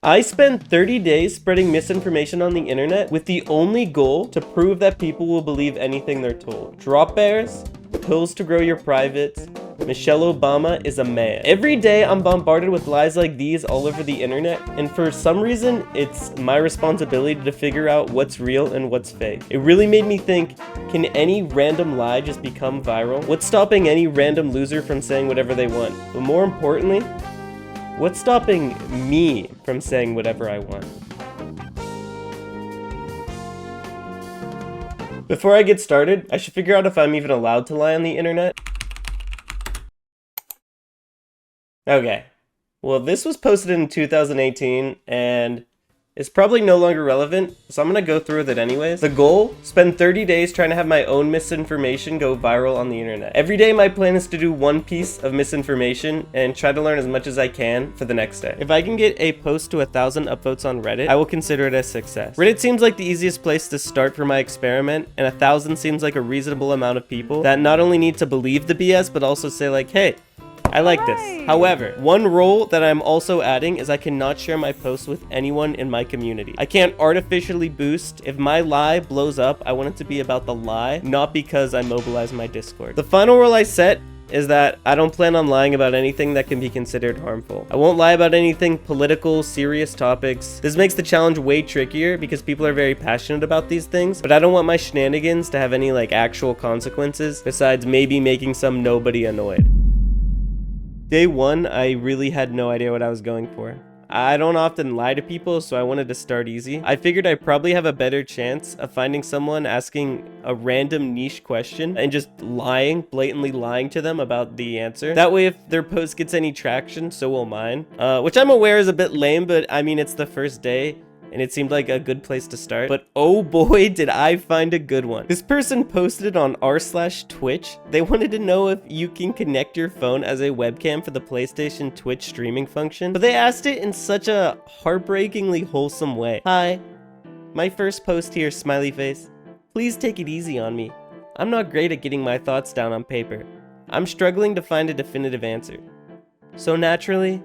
I spent 30 days spreading misinformation on the internet with the only goal to prove that people will believe anything they're told. Drop bears, pills to grow your privates, Michelle Obama is a man. Every day I'm bombarded with lies like these all over the internet, and for some reason, it's my responsibility to figure out what's real and what's fake. It really made me think, can any random lie just become viral? What's stopping any random loser from saying whatever they want? But more importantly, what's stopping me from saying whatever I want? Before I get started, I should figure out if I'm even allowed to lie on the internet. Okay, well this was posted in 2018 and it's probably no longer relevant, so I'm gonna go through with it anyways. The goal, spend 30 days trying to have my own misinformation go viral on the internet. Every day my plan is to do one piece of misinformation and try to learn as much as I can for the next day. If I can get a post to 1,000 upvotes on Reddit, I will consider it a success. Reddit seems like the easiest place to start for my experiment, and 1,000 seems like a reasonable amount of people that not only need to believe the BS, but also say like, hey, I like this. However, one rule that I'm also adding is I cannot share my posts with anyone in my community. I can't artificially boost. If my lie blows up, I want it to be about the lie, not because I mobilize my Discord. The final rule I set is that I don't plan on lying about anything that can be considered harmful. I won't lie about anything political, serious topics. This makes the challenge way trickier because people are very passionate about these things, but I don't want my shenanigans to have any like actual consequences besides maybe making some nobody annoyed. Day one, I really had no idea what I was going for. I don't often lie to people, so I wanted to start easy. I figured I probably have a better chance of finding someone asking a random niche question and just lying, blatantly lying to them about the answer. That way, if their post gets any traction, so will mine. Which I'm aware is a bit lame, but I mean, it's the first day, and it seemed like a good place to start. But oh boy, did I find a good one. This person posted on r/Twitch. They wanted to know if you can connect your phone as a webcam for the PlayStation Twitch streaming function. But they asked it in such a heartbreakingly wholesome way. Hi, my first post here, smiley face. Please take it easy on me. I'm not great at getting my thoughts down on paper. I'm struggling to find a definitive answer. So naturally,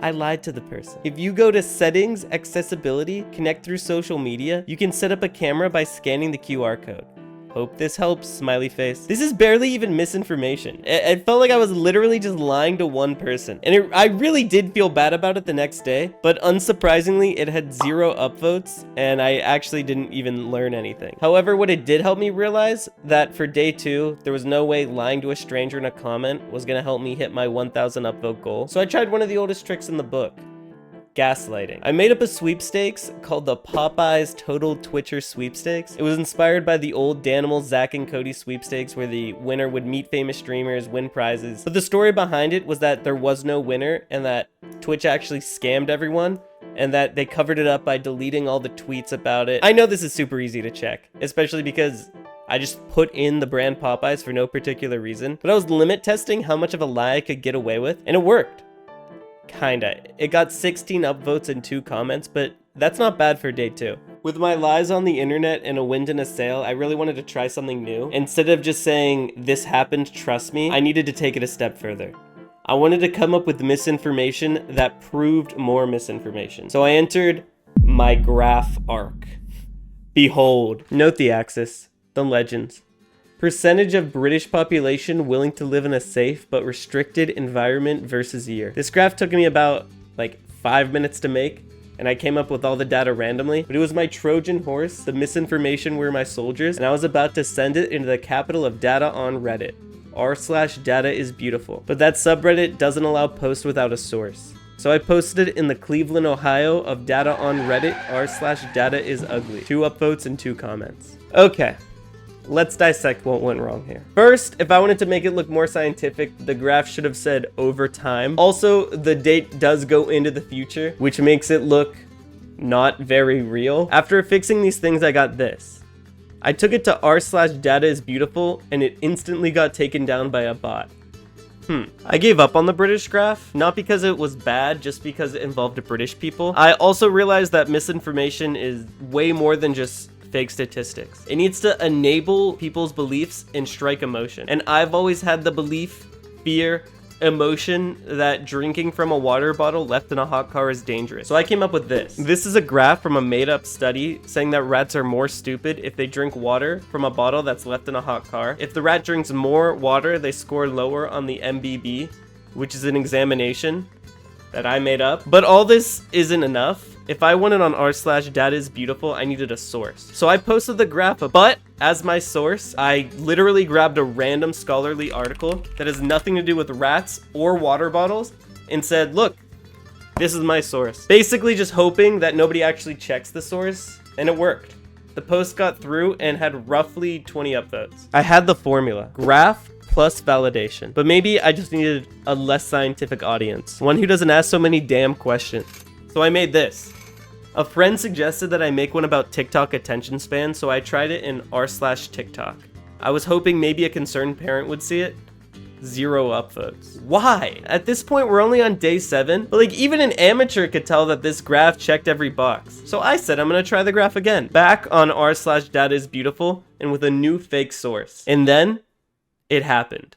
I lied to the person. If you go to settings, accessibility, connect through social media, you can set up a camera by scanning the QR code. Hope this helps, smiley face. This is barely even misinformation. It felt like I was literally just lying to one person. And I really did feel bad about it the next day, but unsurprisingly, it had 0 upvotes and I actually didn't even learn anything. However, what it did help me realize that for day 2, there was no way lying to a stranger in a comment was gonna help me hit my 1,000 upvote goal. So I tried one of the oldest tricks in the book. Gaslighting. I made up a sweepstakes called the Popeyes Total Twitcher Sweepstakes. It was inspired by the old Danimal, Zach, and Cody sweepstakes where the winner would meet famous streamers, win prizes. But the story behind it was that there was no winner and that Twitch actually scammed everyone and that they covered it up by deleting all the tweets about it. I know this is super easy to check, especially because I just put in the brand Popeyes for no particular reason, but I was limit testing how much of a lie I could get away with, and it worked. Kinda. It got 16 upvotes and 2 comments, but that's not bad for day 2. With my lies on the internet and a wind in a sail, I really wanted to try something new. Instead of just saying, this happened, trust me, I needed to take it a step further. I wanted to come up with misinformation that proved more misinformation. So I entered my graph arc. Behold. Note the axis, the legends. Percentage of British population willing to live in a safe but restricted environment versus year. This graph took me about like 5 minutes to make, and I came up with all the data randomly, but it was my Trojan horse. The misinformation were my soldiers, and I was about to send it into the capital of data on Reddit. r/data is beautiful. But that subreddit doesn't allow posts without a source. So I posted it in the Cleveland, Ohio of data on Reddit, r/data is ugly. 2 upvotes and 2 comments. Okay. Let's dissect what went wrong here. First, if I wanted to make it look more scientific, the graph should have said over time. Also, the date does go into the future, which makes it look not very real. After fixing these things, I got this. I took it to r/data is beautiful, and it instantly got taken down by a bot. I gave up on the British graph, not because it was bad, just because it involved British people. I also realized that misinformation is way more than just fake statistics. It needs to enable people's beliefs and strike emotion. And I've always had the belief, fear, emotion that drinking from a water bottle left in a hot car is dangerous. So I came up with this. This is a graph from a made-up study saying that rats are more stupid if they drink water from a bottle that's left in a hot car. If the rat drinks more water, they score lower on the MBB, which is an examination that I made up. But all this isn't enough. If I wanted on r/datisbeautiful, I needed a source. So I posted the graph, but as my source, I literally grabbed a random scholarly article that has nothing to do with rats or water bottles and said, look, this is my source. Basically just hoping that nobody actually checks the source, and it worked. The post got through and had roughly 20 upvotes. I had the formula. Graph plus validation. But maybe I just needed a less scientific audience. One who doesn't ask so many damn questions. So I made this. A friend suggested that I make one about TikTok attention span, so I tried it in r/TikTok. I was hoping maybe a concerned parent would see it. 0 upvotes. Why? At this point, we're only on day 7, but like even an amateur could tell that this graph checked every box. So I said I'm gonna try the graph again. Back on r/datisbeautiful and with a new fake source. And then it happened.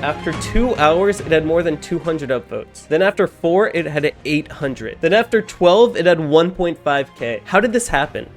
After 2 hours, it had more than 200 upvotes. Then after 4, it had 800. Then after 12, it had 1.5k. How did this happen?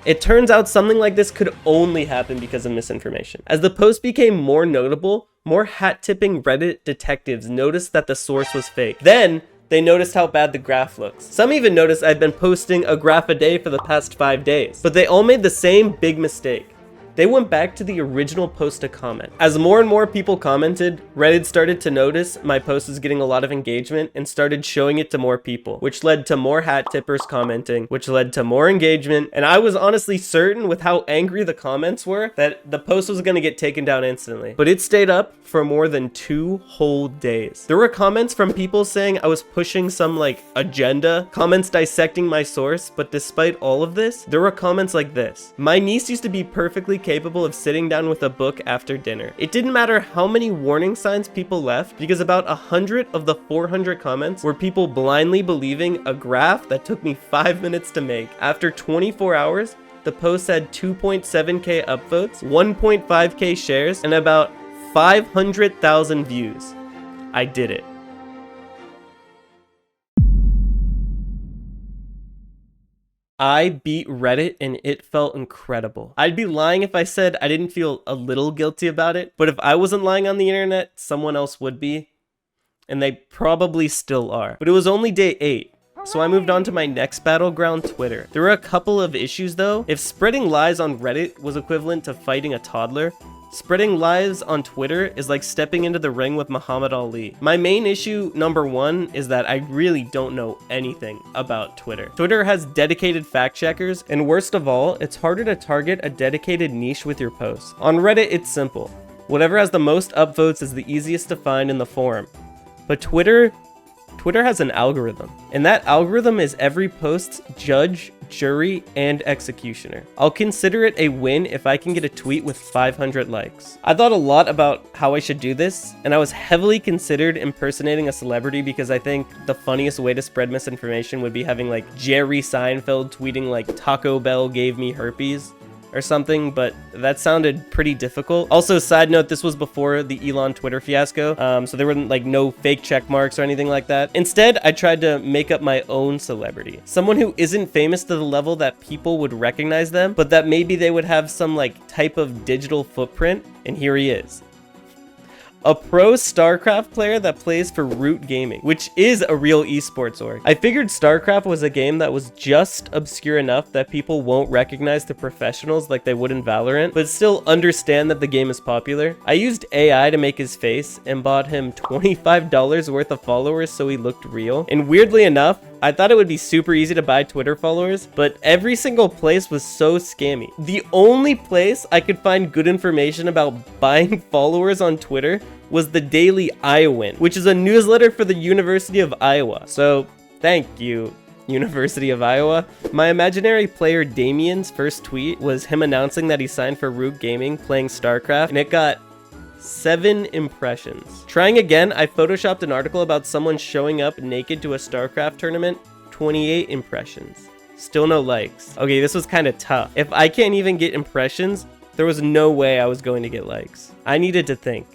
It turns out something like this could only happen because of misinformation. As the post became more notable, more hat-tipping Reddit detectives noticed that the source was fake. Then, they noticed how bad the graph looks. Some even noticed I'd been posting a graph a day for the past 5 days. But they all made the same big mistake. They went back to the original post to comment. As more and more people commented, Reddit started to notice my post was getting a lot of engagement and started showing it to more people, which led to more hat tippers commenting, which led to more engagement. And I was honestly certain with how angry the comments were that the post was gonna get taken down instantly. But it stayed up for more than 2 whole days. There were comments from people saying I was pushing some like agenda, comments dissecting my source, but despite all of this, there were comments like this. My niece used to be perfectly capable of sitting down with a book after dinner. It didn't matter how many warning signs people left because about 100 of the 400 comments were people blindly believing a graph that took me 5 minutes to make. After 24 hours, the post had 2.7k upvotes, 1.5k shares, and about 500,000 views. I did it. I beat Reddit and it felt incredible. I'd be lying if I said I didn't feel a little guilty about it, but if I wasn't lying on the internet, someone else would be, and they probably still are. But it was only day 8, so I moved on to my next battleground, Twitter. There were a couple of issues though. If spreading lies on Reddit was equivalent to fighting a toddler, spreading lies on Twitter is like stepping into the ring with Muhammad Ali. My main issue, number 1, is that I really don't know anything about Twitter. Twitter has dedicated fact checkers, and worst of all, it's harder to target a dedicated niche with your posts. On Reddit, it's simple. Whatever has the most upvotes is the easiest to find in the forum. But Twitter has an algorithm, and that algorithm is every post's judge, jury, and executioner. I'll consider it a win if I can get a tweet with 500 likes. I thought a lot about how I should do this, and I was heavily considered impersonating a celebrity because I think the funniest way to spread misinformation would be having like Jerry Seinfeld tweeting like Taco Bell gave me herpes or something, but that sounded pretty difficult. Also, side note, this was before the Elon Twitter fiasco, so there were like no fake check marks or anything like that. Instead, I tried to make up my own celebrity. Someone who isn't famous to the level that people would recognize them, but that maybe they would have some like type of digital footprint, and here he is. A pro StarCraft player that plays for Root Gaming, which is a real esports org. I figured StarCraft was a game that was just obscure enough that people won't recognize the professionals like they would in Valorant, but still understand that the game is popular. I used AI to make his face and bought him $25 worth of followers so he looked real. And weirdly enough, I thought it would be super easy to buy Twitter followers, but every single place was so scammy. The only place I could find good information about buying followers on Twitter was the Daily Iowan, which is a newsletter for the University of Iowa. So thank you, University of Iowa. My imaginary player Damien's first tweet was him announcing that he signed for Root Gaming playing StarCraft, and it got 7 impressions. Trying again, I photoshopped an article about someone showing up naked to a StarCraft tournament. 28 impressions. Still no likes. Okay, this was kind of tough. If I can't even get impressions, there was no way I was going to get likes. I needed to think.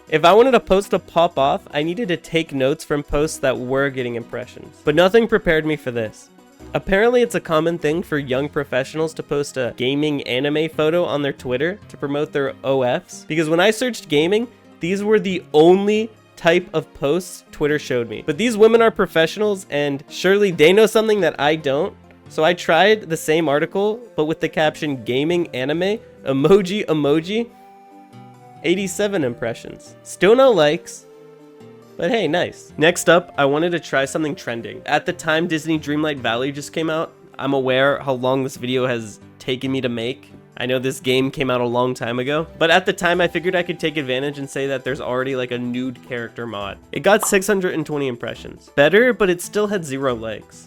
If I wanted a post to pop off, I needed to take notes from posts that were getting impressions. But nothing prepared me for this. Apparently, it's a common thing for young professionals to post a gaming anime photo on their Twitter to promote their OFs. Because when I searched gaming, these were the only type of posts Twitter showed me. But these women are professionals, and surely they know something that I don't. So I tried the same article, but with the caption gaming anime, emoji. 87 impressions. Still no likes, but hey, nice. Next up, I wanted to try something trending. At the time Disney Dreamlight Valley just came out, I'm aware how long this video has taken me to make. I know this game came out a long time ago, but at the time I figured I could take advantage and say that there's already like a nude character mod. It got 620 impressions. Better, but it still had 0 likes.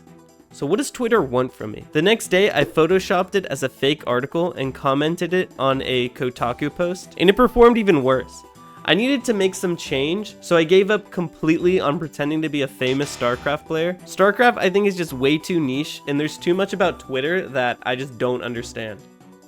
So what does Twitter want from me? The next day, I photoshopped it as a fake article and commented it on a Kotaku post, and it performed even worse. I needed to make some change, so I gave up completely on pretending to be a famous StarCraft player. StarCraft, I think, is just way too niche, and there's too much about Twitter that I just don't understand.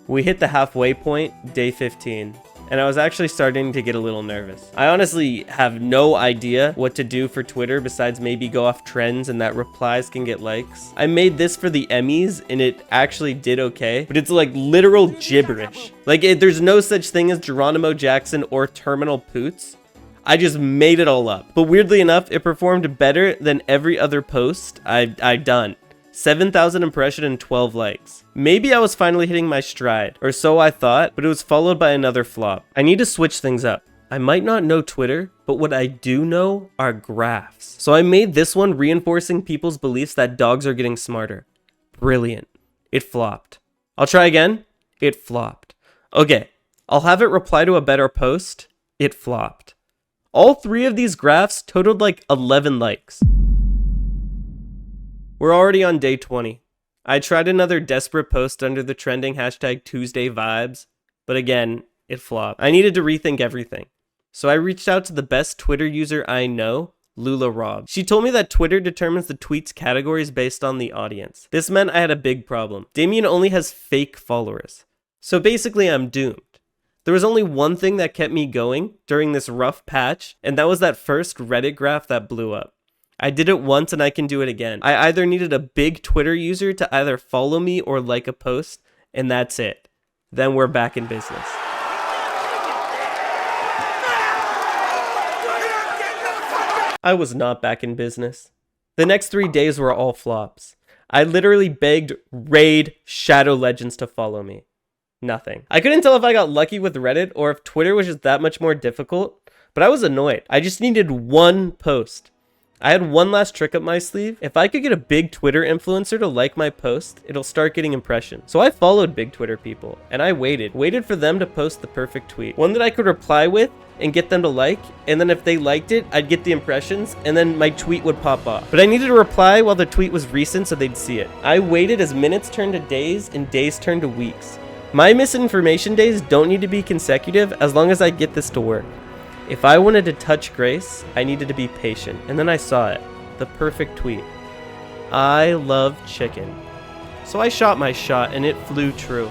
We hit the halfway point, day 15. And I was actually starting to get a little nervous. I honestly have no idea what to do for Twitter besides maybe go off trends and that replies can get likes. I made this for the Emmys and it actually did okay, but it's like literal gibberish. Like there's no such thing as Geronimo Jackson or Terminal Poots. I just made it all up. But weirdly enough, it performed better than every other post I've done. 7,000 impressions and 12 likes. Maybe I was finally hitting my stride, or so I thought, but it was followed by another flop. I need to switch things up. I might not know Twitter, but what I do know are graphs. So I made this one reinforcing people's beliefs that dogs are getting smarter. Brilliant. It flopped. I'll try again. It flopped. Okay, I'll have it reply to a better post. It flopped. All 3 of these graphs totaled like 11 likes. We're already on day 20. I tried another desperate post under the trending hashtag Tuesday Vibes, but again, it flopped. I needed to rethink everything. So I reached out to the best Twitter user I know, Lula Rob. She told me that Twitter determines the tweets categories based on the audience. This meant I had a big problem. Damien only has fake followers. So basically I'm doomed. There was only one thing that kept me going during this rough patch, and that was that first Reddit graph that blew up. I did it once and I can do it again. I either needed a big Twitter user to either follow me or like a post, and that's it. Then we're back in business. I was not back in business. The next 3 days were all flops. I literally begged Raid Shadow Legends to follow me. Nothing. I couldn't tell if I got lucky with Reddit or if Twitter was just that much more difficult, but I was annoyed. I just needed one post. I had one last trick up my sleeve. If I could get a big Twitter influencer to like my post, it'll start getting impressions. So I followed big Twitter people and I waited for them to post the perfect tweet. One that I could reply with and get them to like, and then if they liked it, I'd get the impressions and then my tweet would pop off. But I needed to reply while the tweet was recent so they'd see it. I waited as minutes turned to days and days turned to weeks. My misinformation days don't need to be consecutive as long as I get this to work. If I wanted to touch grace, I needed to be patient. And then I saw it. The perfect tweet. I love chicken. So I shot my shot and it flew true.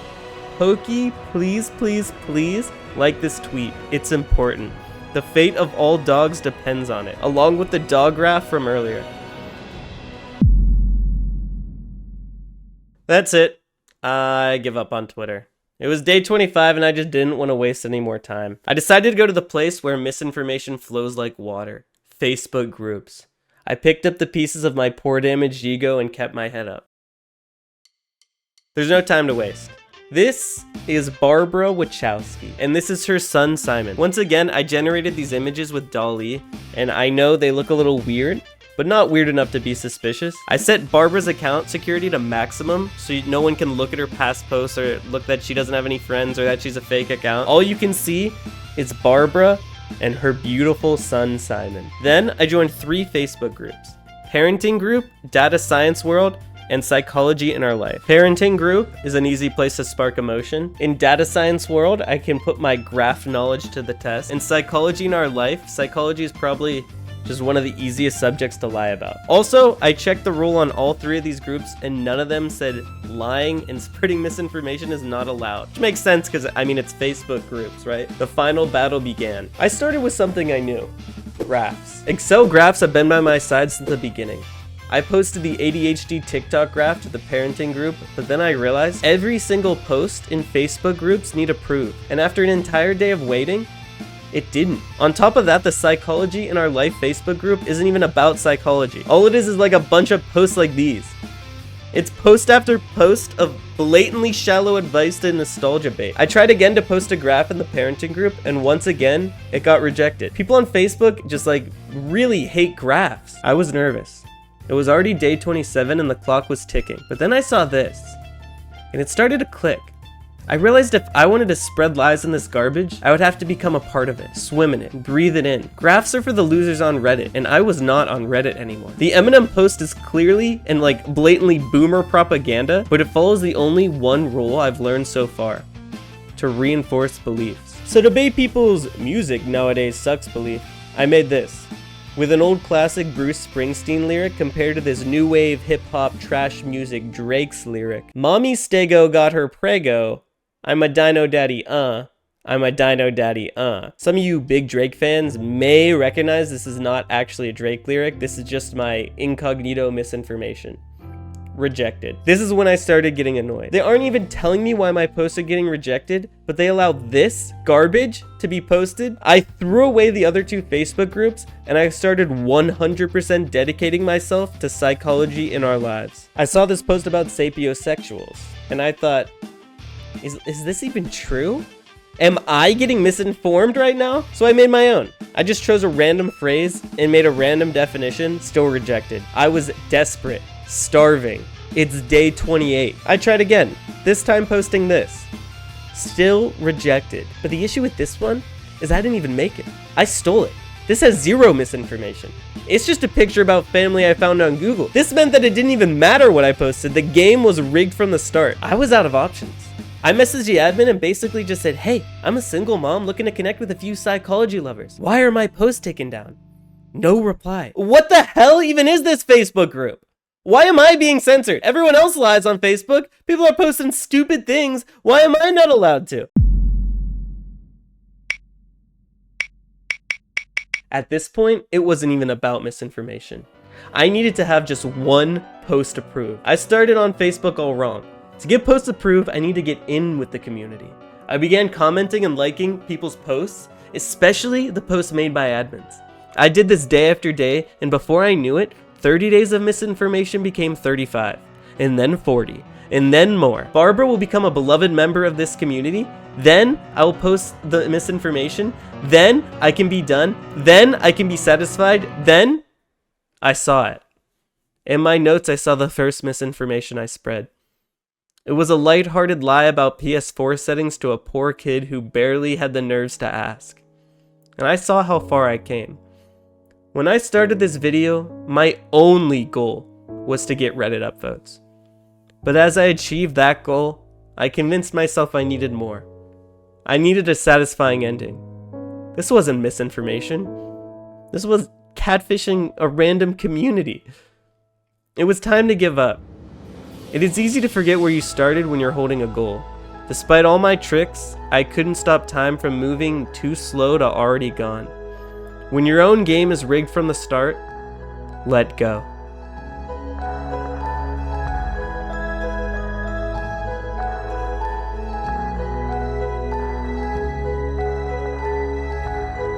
Pokey, please, please, please like this tweet. It's important. The fate of all dogs depends on it. Along with the dog graph from earlier. That's it. I give up on Twitter. It was day 25 and I just didn't want to waste any more time. I decided to go to the place where misinformation flows like water. Facebook groups. I picked up the pieces of my poor damaged ego and kept my head up. There's no time to waste. This is Barbara Wachowski, and this is her son Simon. Once again, I generated these images with DALL-E, and I know they look a little weird, but not weird enough to be suspicious. I set Barbara's account security to maximum so no one can look at her past posts or look that she doesn't have any friends or that she's a fake account. All you can see is Barbara and her beautiful son Simon. Then I joined 3 Facebook groups: Parenting Group, Data Science World, and psychology in our life. Parenting group is an easy place to spark emotion. In data science world, I can put my graph knowledge to the test. In psychology in our life, psychology is probably just one of the easiest subjects to lie about. Also, I checked the rule on all 3 of these groups and none of them said lying and spreading misinformation is not allowed. Which makes sense because, I mean, it's Facebook groups, right? The final battle began. I started with something I knew. Graphs. Excel graphs have been by my side since the beginning. I posted the ADHD TikTok graph to the parenting group, but then I realized every single post in Facebook groups need approved. And after an entire day of waiting, it didn't. On top of that, the psychology in our life Facebook group isn't even about psychology. All it is like a bunch of posts like these. It's post after post of blatantly shallow advice to nostalgia bait. I tried again to post a graph in the parenting group, and once again, it got rejected. People on Facebook just like really hate graphs. I was nervous. It was already day 27 and the clock was ticking. But then I saw this, and it started to click. I realized if I wanted to spread lies in this garbage, I would have to become a part of it, swim in it, breathe it in. Graphs are for the losers on Reddit, and I was not on Reddit anymore. The Eminem post is clearly and like blatantly boomer propaganda, but it follows the only one rule I've learned so far: to reinforce beliefs. So to bait people's music nowadays sucks belief, I made this. With an old classic Bruce Springsteen lyric compared to this new wave hip-hop trash music Drake's lyric. Mommy Stego got her prego. I'm a dino daddy, I'm a dino daddy, Some of you big Drake fans may recognize this is not actually a Drake lyric. This is just my incognito misinformation. Rejected. This is when I started getting annoyed. They aren't even telling me why my posts are getting rejected, but they allow this garbage to be posted. I threw away the other 2 Facebook groups, and I started 100% dedicating myself to psychology in our lives. I saw this post about sapiosexuals, and I thought, is this even true? Am I getting misinformed right now? So I made my own. I just chose a random phrase and made a random definition, still rejected. I was desperate, starving. It's day 28. I tried again, this time posting this. Still rejected. But the issue with this one is I didn't even make it. I stole it. This has 0 misinformation. It's just a picture about family I found on Google. This meant that it didn't even matter what I posted. The game was rigged from the start. I was out of options. I messaged the admin and basically just said, hey, I'm a single mom looking to connect with a few psychology lovers. Why are my posts taken down? No reply. What the hell even is this Facebook group? Why am I being censored? Everyone else lies on Facebook. People are posting stupid things. Why am I not allowed to? At this point, it wasn't even about misinformation. I needed to have just one post approved. I started on Facebook all wrong. To get posts approved, I need to get in with the community. I began commenting and liking people's posts, especially the posts made by admins. I did this day after day, and before I knew it, 30 days of misinformation became 35, and then 40, and then more. Barbara will become a beloved member of this community, then I will post the misinformation, then I can be done, then I can be satisfied, then I saw it. In my notes, I saw the first misinformation I spread. It was a lighthearted lie about PS4 settings to a poor kid who barely had the nerves to ask. And I saw how far I came. When I started this video, my only goal was to get Reddit upvotes. But as I achieved that goal, I convinced myself I needed more. I needed a satisfying ending. This wasn't misinformation. This was catfishing a random community. It was time to give up. It is easy to forget where you started when you're holding a goal. Despite all my tricks, I couldn't stop time from moving too slow to already gone. When your own game is rigged from the start, let go.